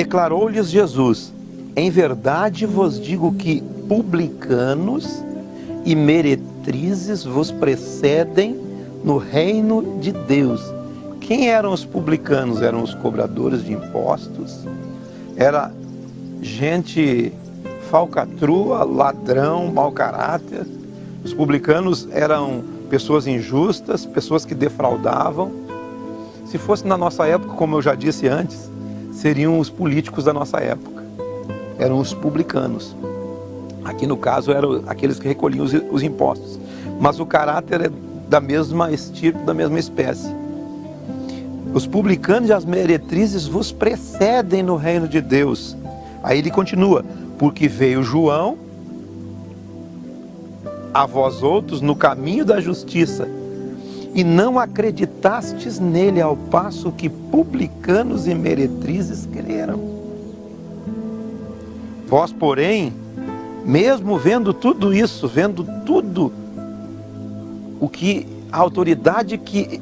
Declarou-lhes Jesus: em verdade vos digo que publicanos e meretrizes vos precedem no reino de Deus. Quem eram os publicanos? Eram os cobradores de impostos, era gente falcatrua, ladrão, mau caráter. Os publicanos eram pessoas injustas, pessoas que defraudavam. Se fosse na nossa época, como eu já disse antes, seriam os políticos da nossa época. Eram os publicanos. Aqui no caso eram aqueles que recolhiam os impostos. Mas o caráter é da mesma estirpe, da mesma espécie. Os publicanos e as meretrizes vos precedem no reino de Deus. Aí ele continua: porque veio João a vós outros no caminho da justiça, e não acreditastes nele, ao passo que publicanos e meretrizes creram. Vós, porém, mesmo vendo tudo isso, vendo tudo o que a autoridade que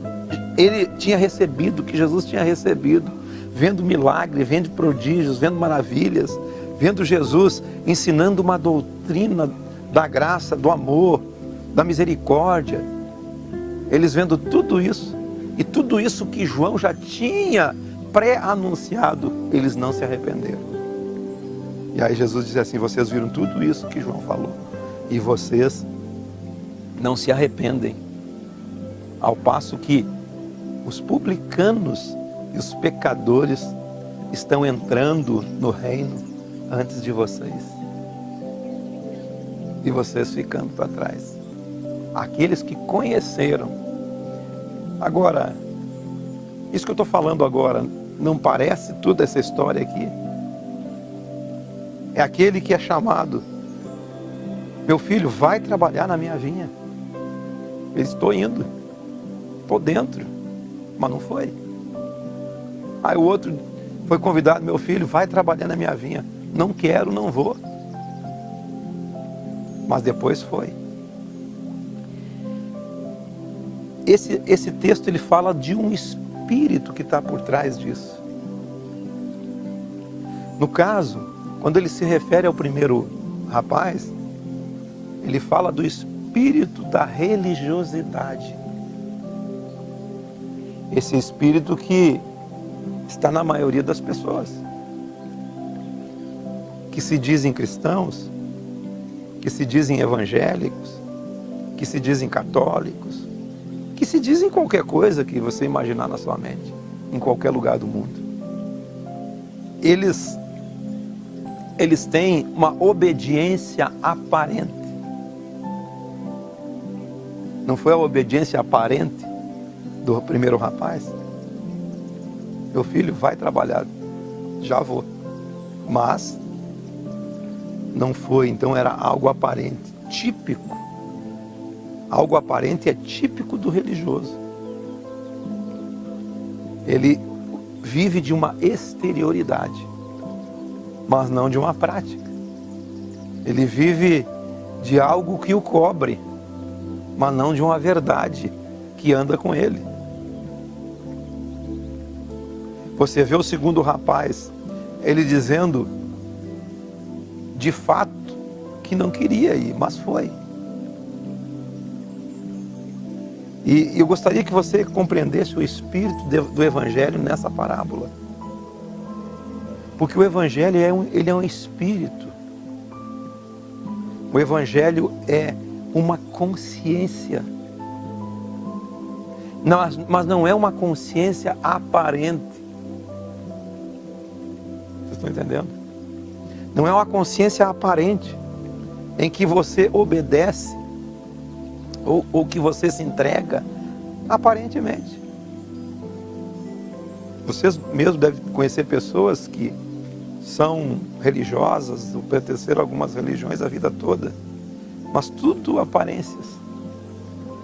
ele tinha recebido, que Jesus tinha recebido, vendo milagre, vendo prodígios, vendo maravilhas, vendo Jesus ensinando uma doutrina da graça, do amor, da misericórdia, eles vendo tudo isso, e tudo isso que João já tinha pré-anunciado, eles não se arrependeram. E aí Jesus diz assim: vocês viram tudo isso que João falou, e vocês não se arrependem, ao passo que os publicanos e os pecadores estão entrando no reino antes de vocês, e vocês ficando para trás. Aqueles que conheceram. Agora, isso que eu estou falando agora, não parece toda essa história aqui? É aquele que é chamado: meu filho, vai trabalhar na minha vinha. Eu estou indo, estou dentro, mas não foi. Aí o outro foi convidado: meu filho, vai trabalhar na minha vinha. Não quero, não vou. Mas depois foi. Esse texto ele fala de um espírito que está por trás disso. No caso, quando ele se refere ao primeiro rapaz, ele fala do espírito da religiosidade. Esse espírito que está na maioria das pessoas, que se dizem cristãos, que se dizem evangélicos, que se dizem católicos, que se dizem qualquer coisa que você imaginar na sua mente, em qualquer lugar do mundo. Eles têm uma obediência aparente. Não foi a obediência aparente do primeiro rapaz? Meu filho, vai trabalhar. Já vou. Mas não foi, então era algo aparente, típico. Algo aparente é típico do religioso. Ele vive de uma exterioridade, mas não de uma prática. Ele vive de algo que o cobre, mas não de uma verdade que anda com ele. Você vê o segundo rapaz, ele dizendo de fato que não queria ir, mas foi. E eu gostaria que você compreendesse o espírito do Evangelho nessa parábola. Porque o Evangelho ele é um espírito. O Evangelho é uma consciência. Mas não é uma consciência aparente. Vocês estão entendendo? Não é uma consciência aparente, em que você obedece, ou que você se entrega aparentemente. Vocês mesmos devem conhecer pessoas que são religiosas, ou pertenceram a algumas religiões a vida toda, mas tudo aparências.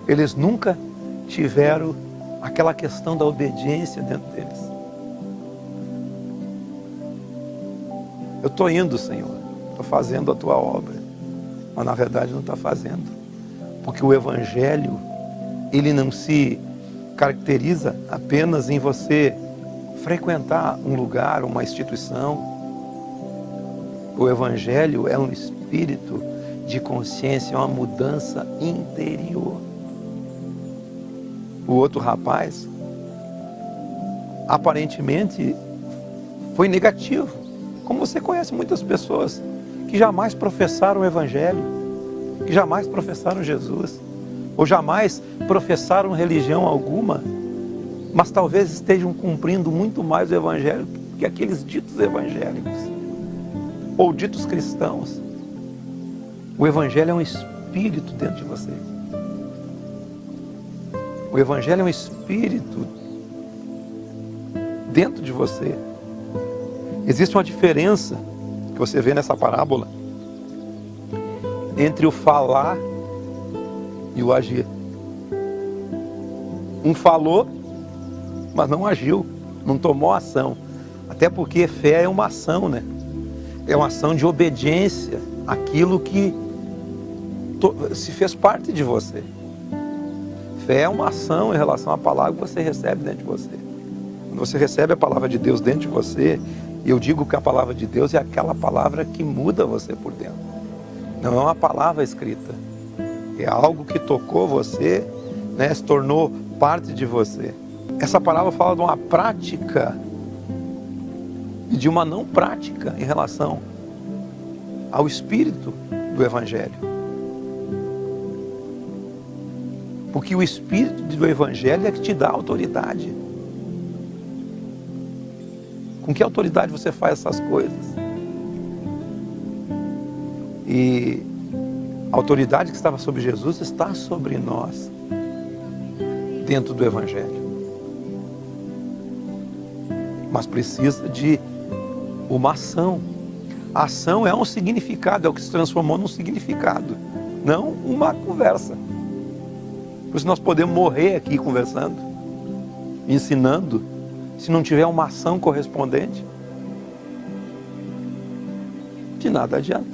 Eles nunca tiveram aquela questão da obediência dentro deles. Eu estou indo, Senhor, estou fazendo a tua obra, mas na verdade não está fazendo. Porque o Evangelho, ele não se caracteriza apenas em você frequentar um lugar, uma instituição. O Evangelho é um espírito de consciência, é uma mudança interior. O outro rapaz, aparentemente, foi negativo. Como você conhece muitas pessoas que jamais professaram o Evangelho, que jamais professaram Jesus, ou jamais professaram religião alguma, mas talvez estejam cumprindo muito mais o Evangelho que aqueles ditos evangélicos, ou ditos cristãos. O Evangelho é um espírito dentro de você. O Evangelho é um espírito dentro de você. Existe uma diferença que você vê nessa parábola entre o falar e o agir. Um falou, mas não agiu, não tomou ação. Até porque fé é uma ação, né? É uma ação de obediência àquilo que se fez parte de você. Fé é uma ação em relação à palavra que você recebe dentro de você. Quando você recebe a palavra de Deus dentro de você, eu digo que a palavra de Deus é aquela palavra que muda você por dentro. Não é uma palavra escrita. É algo que tocou você, né, se tornou parte de você. Essa palavra fala de uma prática e de uma não prática em relação ao espírito do Evangelho. Porque o espírito do Evangelho é que te dá autoridade. Com que autoridade você faz essas coisas? E a autoridade que estava sobre Jesus está sobre nós, dentro do Evangelho. Mas precisa de uma ação. A ação é um significado, é o que se transformou num significado, não uma conversa. Por isso nós podemos morrer aqui conversando, ensinando, se não tiver uma ação correspondente, de nada adianta.